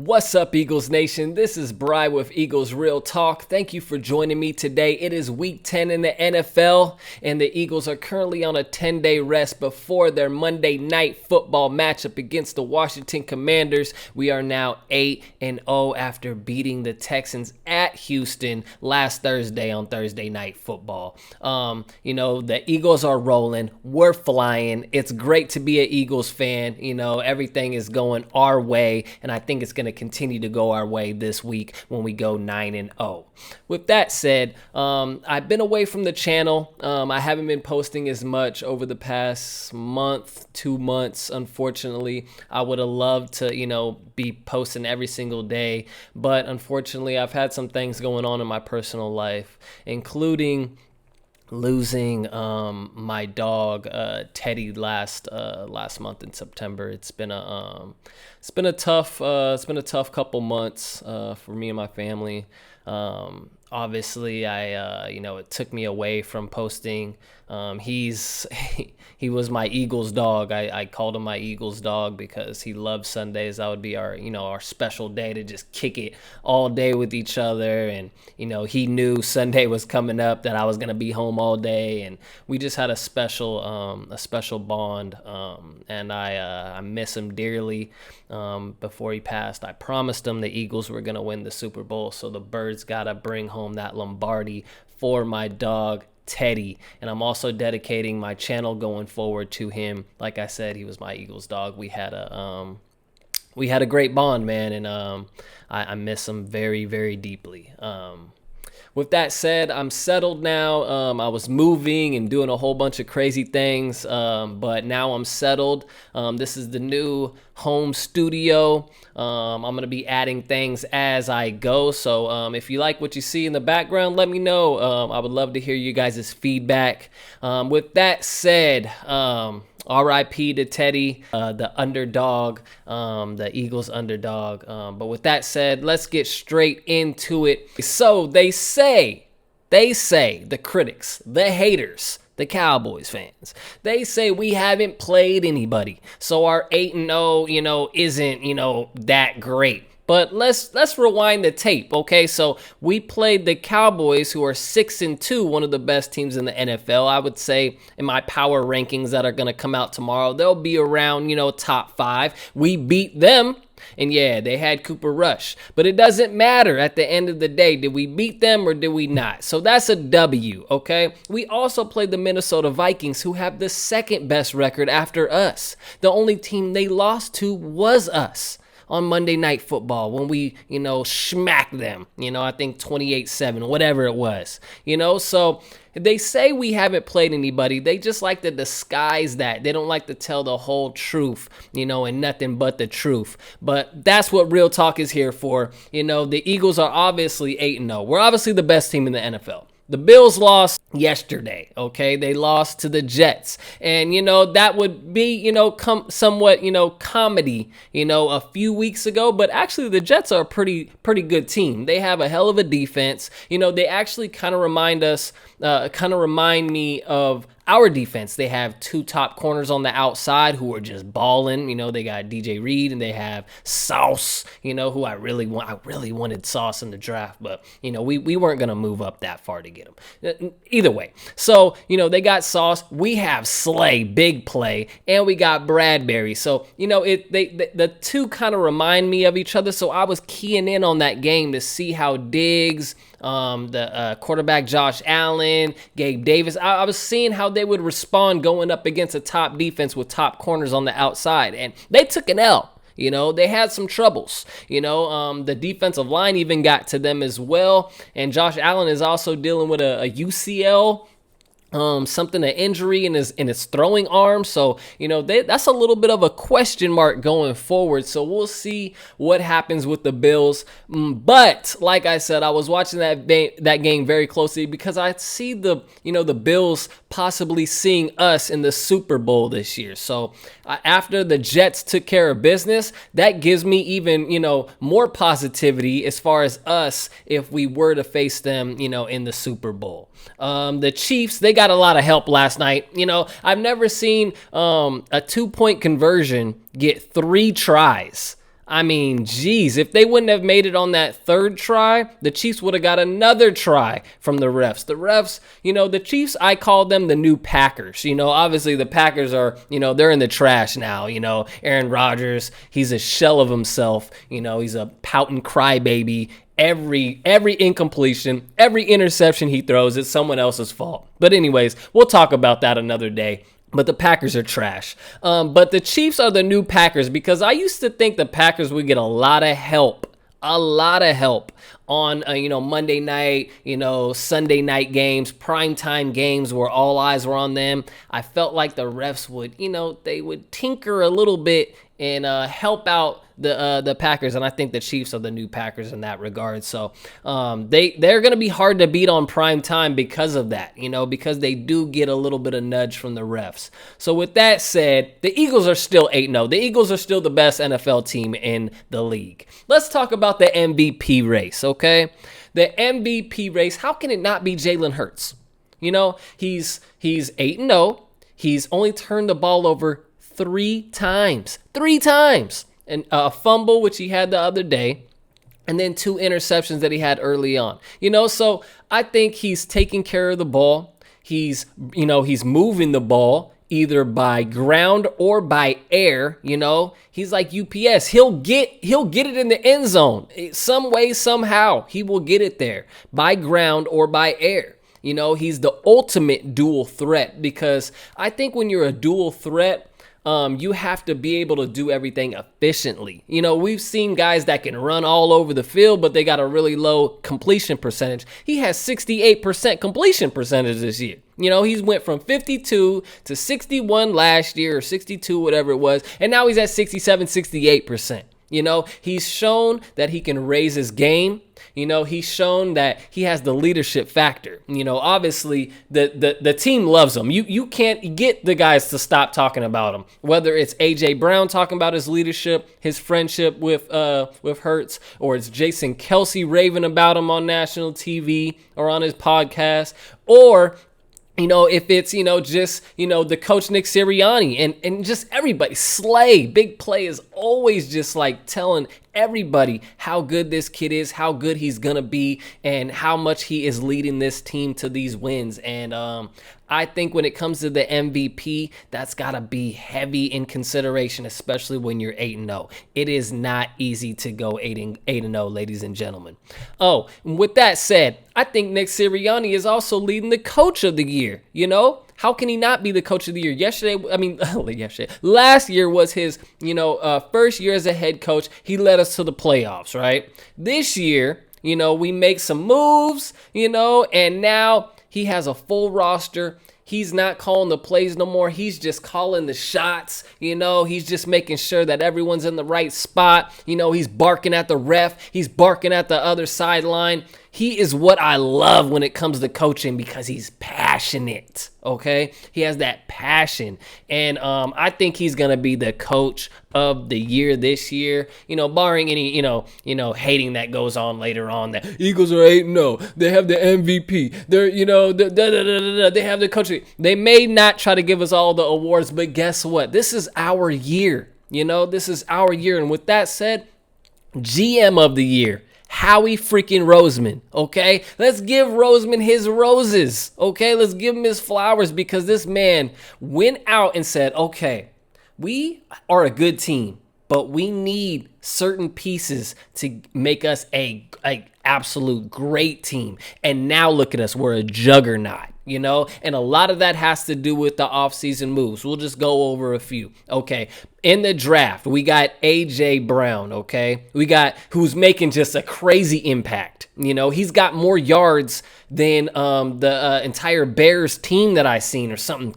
What's up, Eagles Nation? This is Bry with Eagles Real Talk. Thank you for joining me today. It is week 10 in the NFL, and the Eagles are currently on a 10-day rest before their Monday night football matchup against the Washington Commanders. We are now 8-0 after beating the Texans at Houston last Thursday on Thursday Night Football. The Eagles are rolling. We're flying. It's great to be an Eagles fan. Everything is going our way, and I think it's going to continue to go our way this week when we go 9-0. With that said, I've been away from the channel. I haven't been posting as much over the past month, 2 months. Unfortunately, I would have loved to, be posting every single day, but unfortunately, I've had some things going on in my personal life, including losing my dog Teddy last month in September. It's been a tough couple months for me and my family. Obviously, it took me away from posting. He was my Eagles dog. I called him my Eagles dog because he loved Sundays. That would be our special day to just kick it all day with each other. And, he knew Sunday was coming up, that I was going to be home all day. And we just had a special bond. And I miss him dearly. Before he passed, I promised him the Eagles were going to win the Super Bowl. So the Birds got to bring home that Lombardi for my dog Teddy, and I'm also dedicating my channel going forward to him. Like I said, he was my Eagles dog. We had a great bond, man, and I miss him very, very deeply. With that said, I'm settled now. I was moving and doing a whole bunch of crazy things, but now I'm settled. This is the new home studio. I'm going to be adding things as I go. So if you like what you see in the background, let me know. I would love to hear you guys' feedback. With that said, R.I.P. to Teddy, the underdog, the Eagles underdog. But with that said, let's get straight into it. So they say, the critics, the haters, the Cowboys fans, they say we haven't played anybody. So our 8-0, isn't, that great. But let's rewind the tape, okay? So we played the Cowboys, who are 6-2, one of the best teams in the NFL. I would say in my power rankings that are going to come out tomorrow, they'll be around, top 5. We beat them. And yeah, they had Cooper Rush. But it doesn't matter at the end of the day. Did we beat them or did we not? So that's a W, okay? We also played the Minnesota Vikings, who have the second best record after us. The only team they lost to was us on Monday Night Football when we, smacked them, I think 28-7, whatever it was, so they say we haven't played anybody. They just like to disguise that. They don't like to tell the whole truth, and nothing but the truth. But that's what Real Talk is here for. The Eagles are obviously 8-0. We're obviously the best team in the NFL. The Bills lost yesterday, okay? They lost to the Jets. And, that would be, somewhat, comedy, a few weeks ago. But actually, the Jets are a pretty good team. They have a hell of a defense. They actually kind of remind me of our defense. They have 2 top corners on the outside who are just balling. They got DJ Reed and they have Sauce, who I really wanted Sauce in the draft, but, we weren't going to move up that far to get him. Either way. So, they got Sauce. We have Slay, big play, and we got Bradbury. So, the two kind of remind me of each other. So I was keying in on that game to see how Diggs, the quarterback Josh Allen, Gabe Davis, I was seeing how they would respond going up against a top defense with top corners on the outside, and they took an L. They had some troubles. The defensive line even got to them as well, and Josh Allen is also dealing with a UCL, an injury in his throwing arm. So, that's a little bit of a question mark going forward. So we'll see what happens with the Bills. But like I said, I was watching that game very closely because I see the Bills possibly seeing us in the Super Bowl this year. So after the Jets took care of business, that gives me even, more positivity as far as us if we were to face them, in the Super Bowl. The Chiefs, they got a lot of help last night. I've never seen a 2-point conversion get 3 tries I mean, geez, if they wouldn't have made it on that third try, the Chiefs would have got another try from the refs. The refs, the Chiefs, I call them the new Packers. Obviously the Packers are, they're in the trash now. Aaron Rodgers, he's a shell of himself. He's a pout and cry baby. Every incompletion, every interception he throws, it's someone else's fault. But anyways, we'll talk about that another day. But the Packers are trash. But the Chiefs are the new Packers, because I used to think the Packers would get a lot of help on, Monday night, Sunday night games, primetime games where all eyes were on them. I felt like the refs would, they would tinker a little bit and help out the Packers, and I think the Chiefs are the new Packers in that regard. So they're going to be hard to beat on prime time because of that, because they do get a little bit of nudge from the refs. So with that said, the Eagles are still 8-0. The Eagles are still the best NFL team in the league. Let's talk about the MVP race, okay? The MVP race, how can it not be Jalen Hurts? He's 8-0. He's only turned the ball over three times. And a fumble, which he had the other day, and then 2 interceptions that he had early on. So I think he's taking care of the ball. He's moving the ball either by ground or by air. He's like UPS. He'll get it in the end zone. Some way, somehow, he will get it there by ground or by air. He's the ultimate dual threat, because I think when you're a dual threat, you have to be able to do everything efficiently. We've seen guys that can run all over the field, but they got a really low completion percentage. He has 68% completion percentage this year. He's went from 52 to 61 last year, or 62, whatever it was, and now he's at 67, 68%. He's shown that he can raise his game. He's shown that he has the leadership factor. Obviously the team loves him. You can't get the guys to stop talking about him. Whether it's A.J. Brown talking about his leadership, his friendship with Hurts, or it's Jason Kelce raving about him on national TV or on his podcast, or if it's, just, the coach Nick Sirianni and just everybody. Slay, Big Play is always just like telling everybody how good this kid is, how good he's going to be, and how much he is leading this team to these wins. And I think when it comes to the MVP, that's got to be heavy in consideration, especially when you're 8-0. It is not easy to go 8-0, ladies and gentlemen. Oh, with that said, I think Nick Sirianni is also leading the coach of the year. How can he not be the coach of the year? Last year was his, first year as a head coach. He led us to the playoffs, right? This year, we make some moves, and now he has a full roster. He's not calling the plays no more. He's just calling the shots. He's just making sure that everyone's in the right spot. He's barking at the ref. He's barking at the other sideline. He is what I love when it comes to coaching, because he's passionate, okay? He has that passion. And I think he's going to be the coach of the year this year, barring any, hating that goes on later on, that Eagles are 8-0. They have the MVP. They're, they have the coach. They may not try to give us all the awards, but guess what? This is our year. This is our year. And with that said, GM of the year, Howie freaking Roseman, okay? Let's give Roseman his roses, okay? Let's give him his flowers, because this man went out and said, okay, we are a good team, but we need certain pieces to make us a absolute great team. And now look at us, we're a juggernaut. And a lot of that has to do with the offseason moves. We'll just go over a few. Okay. In the draft, we got A.J. Brown, okay? Who's making just a crazy impact. He's got more yards than the entire Bears team that I seen, or something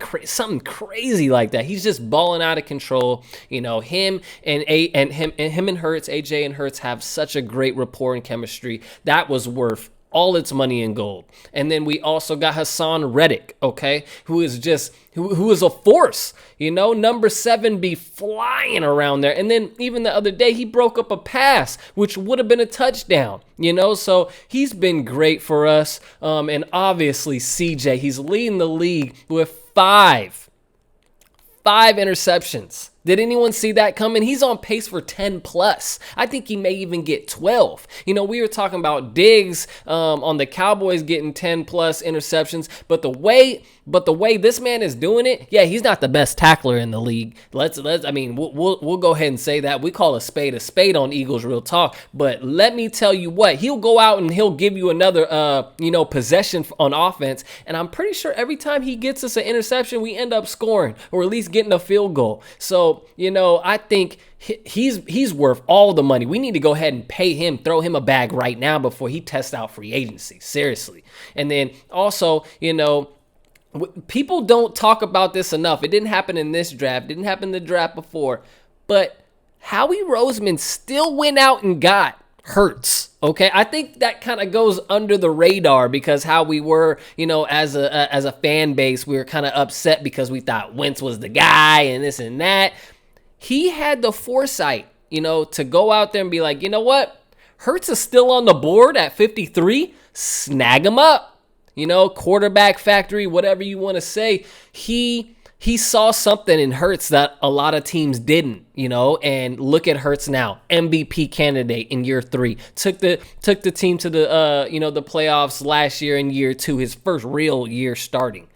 crazy like that. He's just balling out of control. Him and Hurts, A.J. and Hurts have such a great rapport and chemistry. That was worth all its money in gold. And then we also got Hassan Reddick, okay, who is a force. Number 7 be flying around there. And then even the other day, he broke up a pass, which would have been a touchdown. So he's been great for us. And obviously CJ, he's leading the league with five interceptions. Did anyone see that coming? He's on pace for 10 plus. I think he may even get 12. We were talking about Diggs on the Cowboys getting 10 plus interceptions, but the way this man is doing it, yeah, he's not the best tackler in the league. We'll go ahead and say that. We call a spade on Eagles Real Talk, but let me tell you what, he'll go out and he'll give you another possession on offense, and I'm pretty sure every time he gets us an interception, we end up scoring or at least getting a field goal. So, I think he's worth all the money. We need to go ahead and pay him, throw him a bag right now before he tests out free agency. Seriously. And then also, people don't talk about this enough. It didn't happen in this draft. Didn't happen in the draft before. But Howie Roseman still went out and got Hurts. Okay, I think that kind of goes under the radar because how we were, as a fan base, we were kind of upset because we thought Wentz was the guy and this and that. He had the foresight, to go out there and be like, you know what? Hurts is still on the board at 53. Snag him up. Quarterback factory, whatever you want to say. He saw something in Hurts that a lot of teams didn't, and look at Hurts now, MVP candidate in year 3, took the team to the the playoffs last year in year 2, his first real year starting,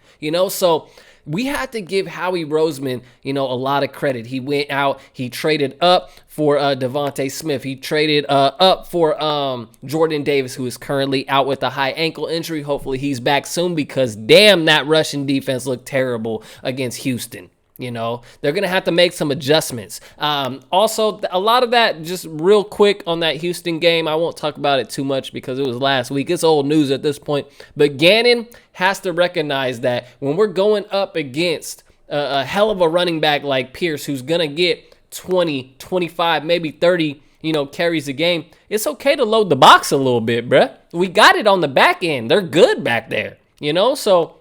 so we had to give Howie Roseman, a lot of credit. He went out, he traded up for Devontae Smith. He traded up for Jordan Davis, who is currently out with a high ankle injury. Hopefully he's back soon because damn, that Russian defense looked terrible against Houston. They're going to have to make some adjustments. Also, a lot of that, just real quick on that Houston game, I won't talk about it too much because it was last week. It's old news at this point. But Gannon has to recognize that when we're going up against a hell of a running back like Pierce, who's going to get 20, 25, maybe 30, carries a game, it's okay to load the box a little bit, bruh. We got it on the back end. They're good back there, so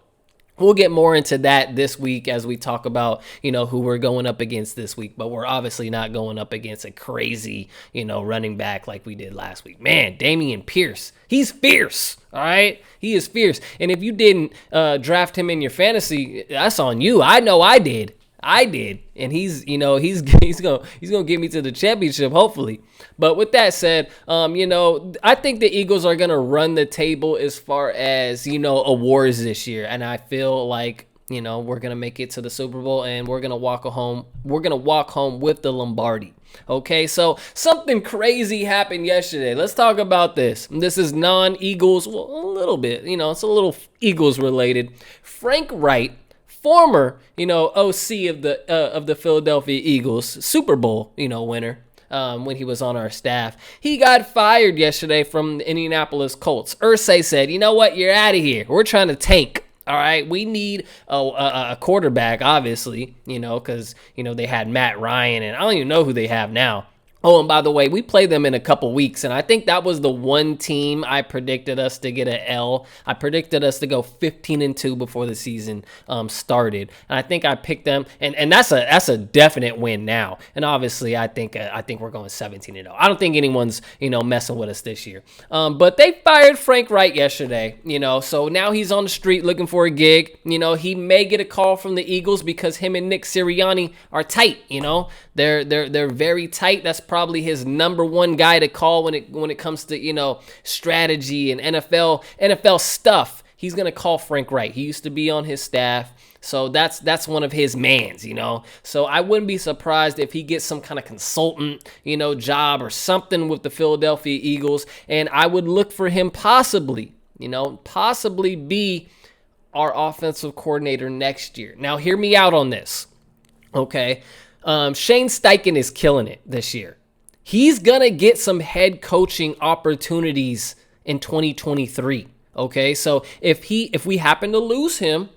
we'll get more into that this week as we talk about, who we're going up against this week. But we're obviously not going up against a crazy, running back like we did last week. Man, Dameon Pierce, he's fierce, all right? He is fierce. And if you didn't draft him in your fantasy, that's on you. I know I did. And he's gonna get me to the championship, hopefully. But with that said, I think the Eagles are gonna run the table as far as, awards this year. And I feel like, we're gonna make it to the Super Bowl and we're gonna walk home with the Lombardi. Okay, so something crazy happened yesterday. Let's talk about this. This is non-Eagles, well, a little bit, it's a little Eagles related. Frank Wright, former, OC of the Philadelphia Eagles, Super Bowl, winner, when he was on our staff. He got fired yesterday from the Indianapolis Colts. Irsay said, you know what, you're out of here. We're trying to tank. All right, we need a quarterback, obviously, because, they had Matt Ryan, and I don't even know who they have now. Oh, and by the way, we play them in a couple weeks, and I think that was the one team I predicted us to get an L. I predicted us to go 15-2 before the season started, and I think I picked them, and that's a definite win now. And obviously, I think we're going 17-0. I don't think anyone's messing with us this year. But they fired Frank Wright yesterday, so now he's on the street looking for a gig. He may get a call from the Eagles because him and Nick Sirianni are tight. They're very tight. That's probably his number one guy to call when it comes to strategy and NFL stuff. He's gonna call Frank Wright. He used to be on his staff, so that's one of his mans. So I wouldn't be surprised if he gets some kind of consultant job or something with the Philadelphia Eagles, and I would look for him possibly be our offensive coordinator next year. Now hear me out on this, okay? Shane Steichen is killing it this year. He's going to get some head coaching opportunities in 2023. Okay, so if we happen to lose him,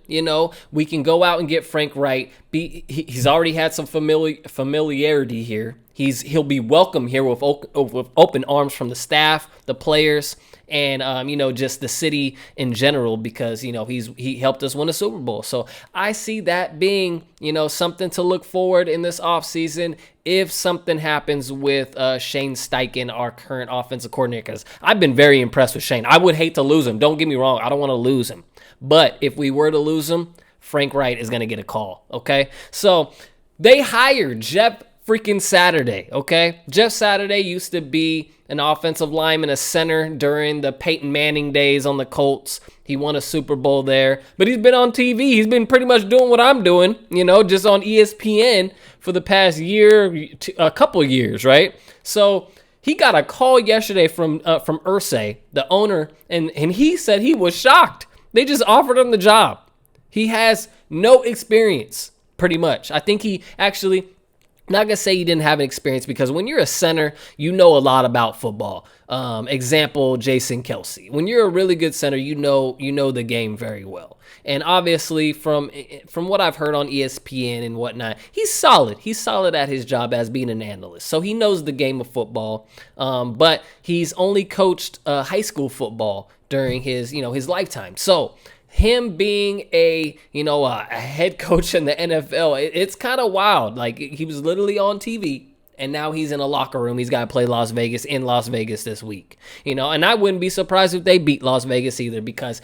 we can go out and get Frank Wright. He's already had some familiarity here. He'll be welcome here with open arms from the staff, the players, and just the city in general, because he helped us win a Super Bowl. So I see that being something to look forward in this offseason if something happens with Shane Steichen, our current offensive coordinator, because I've been very impressed with Shane. I would hate to lose him. Don't get me wrong. I don't want to lose him. But if we were to lose him, Frank Wright is going to get a call. Okay, so They hired Jeff freaking Saturday, okay? Jeff Saturday used to be an offensive lineman, a center during the Peyton Manning days on the Colts. He won a Super Bowl there, but he's been on TV. He's been pretty much doing what I'm doing, just on ESPN for the past year, a couple years, right? So he got a call yesterday from Irsay, the owner, and he said he was shocked. They just offered him the job. He has no experience, pretty much. I think he actually, not gonna say he didn't have an experience, because when you're a center, you know a lot about football. Example, Jason Kelsey. When you're a really good center, you know the game very well. And obviously, from what I've heard on ESPN and whatnot, he's solid. He's solid at his job as being an analyst. So he knows the game of football. But he's only coached high school football during his lifetime. So him being a head coach in the NFL, it's kind of wild. Like, he was literally on TV, and now he's in a locker room. He's got to play Las Vegas in Las Vegas this week. And I wouldn't be surprised if they beat Las Vegas either, because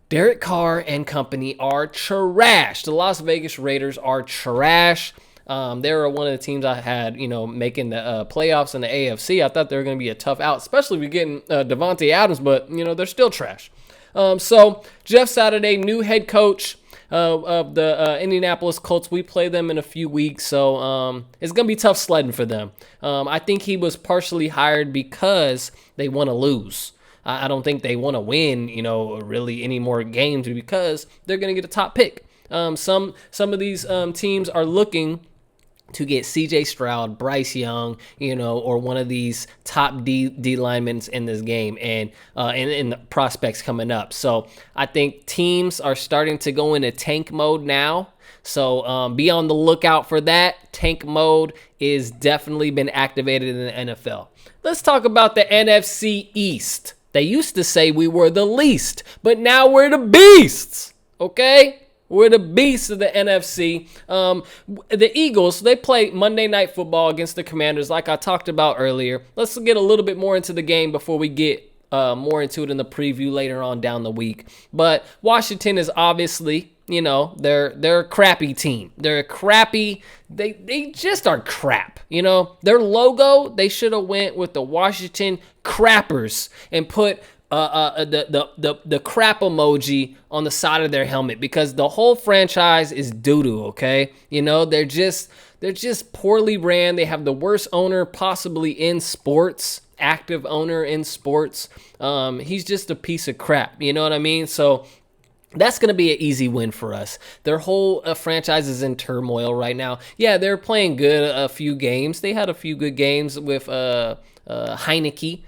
Derek Carr and company are trash. The Las Vegas Raiders are trash. They were one of the teams I had, making the playoffs in the AFC. I thought they were going to be a tough out, especially if you're getting Devontae Adams, but, they're still trash. So Jeff Saturday, new head coach of the Indianapolis Colts. We play them in a few weeks, so it's going to be tough sledding for them. I think he was partially hired because they want to lose. I don't think they want to win, really any more games, because they're going to get a top pick. Some of these teams are looking to get C.J. Stroud, Bryce Young, or one of these top D linemen in this game, and the prospects coming up. So I think teams are starting to go into tank mode now. So be on the lookout for that. Tank mode is definitely been activated in the NFL. Let's talk about the NFC East. They used to say we were the least, but now we're the beasts, okay? We're the beasts of the NFC. The Eagles, they play Monday Night Football against the Commanders, like I talked about earlier. Let's get a little bit more into the game before we get more into it in the preview later on down the week. But Washington is obviously, they're a crappy team. They're a crappy, they just are crap. Their logo, they should have went with the Washington Crappers and put the crap emoji on the side of their helmet, because the whole franchise is doo-doo, okay? They're just poorly ran. They have the worst owner possibly in sports, active owner in sports. He's just a piece of crap, you know what I mean? So that's going to be an easy win for us. Their whole franchise is in turmoil right now. Yeah, they're playing good a few games. They had a few good games with Heineke.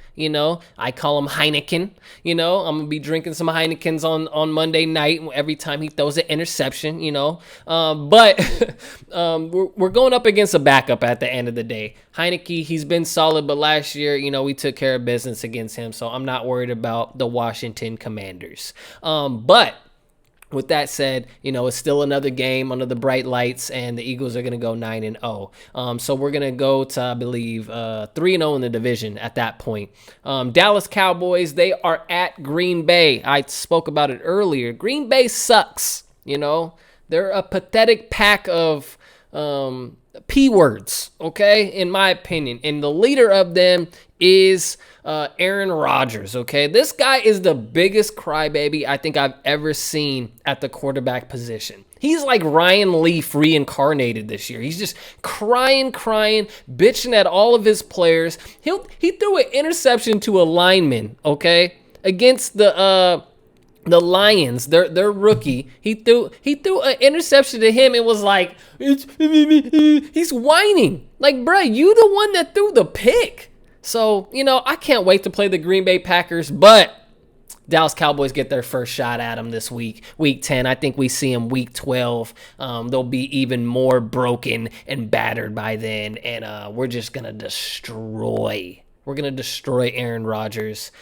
I call him Heineken. I'm going to be drinking some Heinekens on Monday night every time he throws an interception, But we're going up against a backup at the end of the day. Heineke, he's been solid, but last year, we took care of business against him, so I'm not worried about the Washington Commanders. But with that said, it's still another game under the bright lights, and the Eagles are going to go 9-0. So we're going to go to, I believe, 3-0 in the division at that point. Dallas Cowboys, they are at Green Bay. I spoke about it earlier. Green Bay sucks. They're a pathetic pack of P words, okay, in my opinion. And the leader of them is Aaron Rodgers, okay? This guy is the biggest crybaby I think I've ever seen at the quarterback position. He's like Ryan Leaf reincarnated this year. He's just crying, bitching at all of his players. He threw an interception to a lineman, okay, against the Lions, their rookie. He threw an interception to him and was like, he's whining. Like, bruh, you the one that threw the pick. So, I can't wait to play the Green Bay Packers, but Dallas Cowboys get their first shot at them this week, week 10. I think we see them week 12. They'll be even more broken and battered by then, and we're just going to destroy. We're going to destroy Aaron Rodgers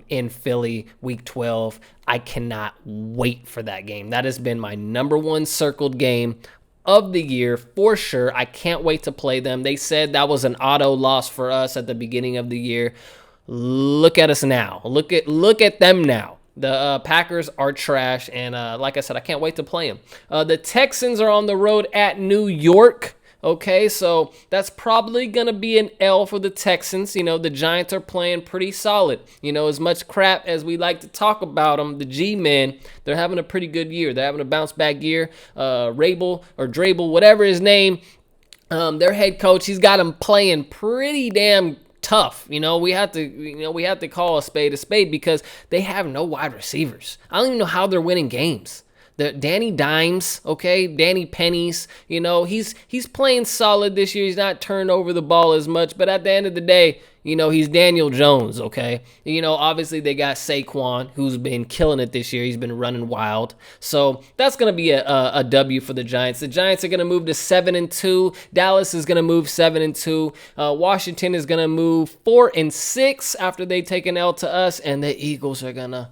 in Philly week 12. I cannot wait for that game. That has been my number one circled game of the year for sure. I can't wait to play them. They said that was an auto loss for us at the beginning of the year. Look at us now. Look at them now. The Packers are trash, and like I said, I can't wait to play them. The Texans are on the road at New York. Okay, so that's probably going to be an L for the Texans. The Giants are playing pretty solid. As much crap as we like to talk about them, the G-Men, they're having a pretty good year. They're having a bounce back year. Rabel or Drabel, whatever his name, their head coach, he's got them playing pretty damn tough. We have to call a spade because they have no wide receivers. I don't even know how they're winning games. The Danny Dimes, okay, Danny Pennies, he's playing solid this year. He's not turned over the ball as much, but at the end of the day, he's Daniel Jones, okay? Obviously they got Saquon, who's been killing it this year. He's been running wild. So that's going to be a W for the Giants. The Giants are going to move to 7-2. Dallas is going to move 7-2. Washington is going to move 4-6 after they take an L to us, and the Eagles are going to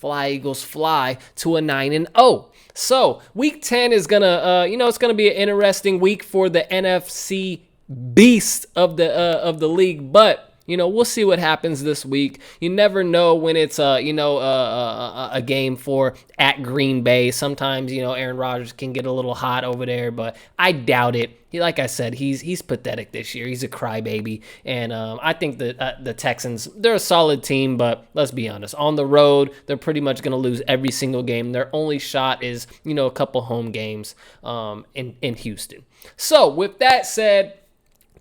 Eagles fly to a 9-0. So week 10 is gonna, it's gonna be an interesting week for the NFC beast of the league, but. We'll see what happens this week. You never know when it's a game for at Green Bay. Sometimes Aaron Rodgers can get a little hot over there, but I doubt it. Like I said, he's pathetic this year. He's a crybaby, and I think that the Texans, they're a solid team, but let's be honest, on the road they're pretty much going to lose every single game. Their only shot is a couple home games in Houston. So with that said,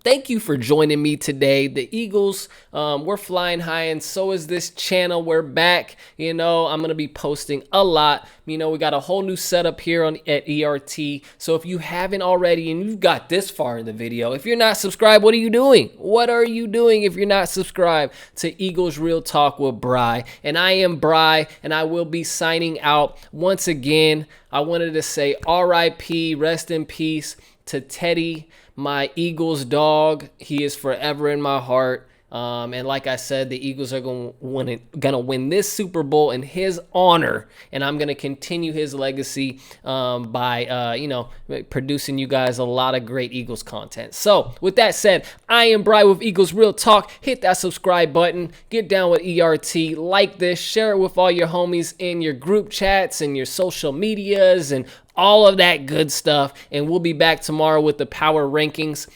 thank you for joining me today. The Eagles, we're flying high, and so is this channel. We're back. I'm going to be posting a lot. We got a whole new setup here at ERT. So if you haven't already and you've got this far in the video, if you're not subscribed, what are you doing? What are you doing if you're not subscribed to Eagles Real Talk with Bry? And I am Bry, and I will be signing out. Once again, I wanted to say RIP, rest in peace to Teddy, my Eagles dog. He is forever in my heart. And like I said, the Eagles are gonna win this Super Bowl in his honor, and I'm gonna continue his legacy by producing you guys a lot of great Eagles content. So with that said, I am Bry with Eagles Real Talk. Hit that subscribe button, get down with ERT, like this, share it with all your homies in your group chats and your social medias and all of that good stuff. And we'll be back tomorrow with the power rankings.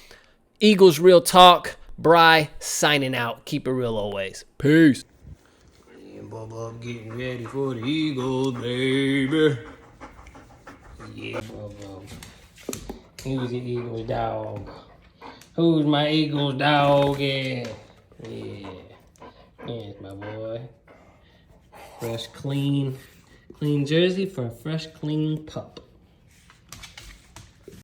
Eagles Real Talk. Bry signing out. Keep it real always. Peace. Yeah, Bubba, getting ready for the Eagles, baby. Yeah, Bubba. Who's the Eagles dog? Who's my Eagles dog? Yeah. Yes, my boy. Fresh, clean jersey for a fresh, clean pup.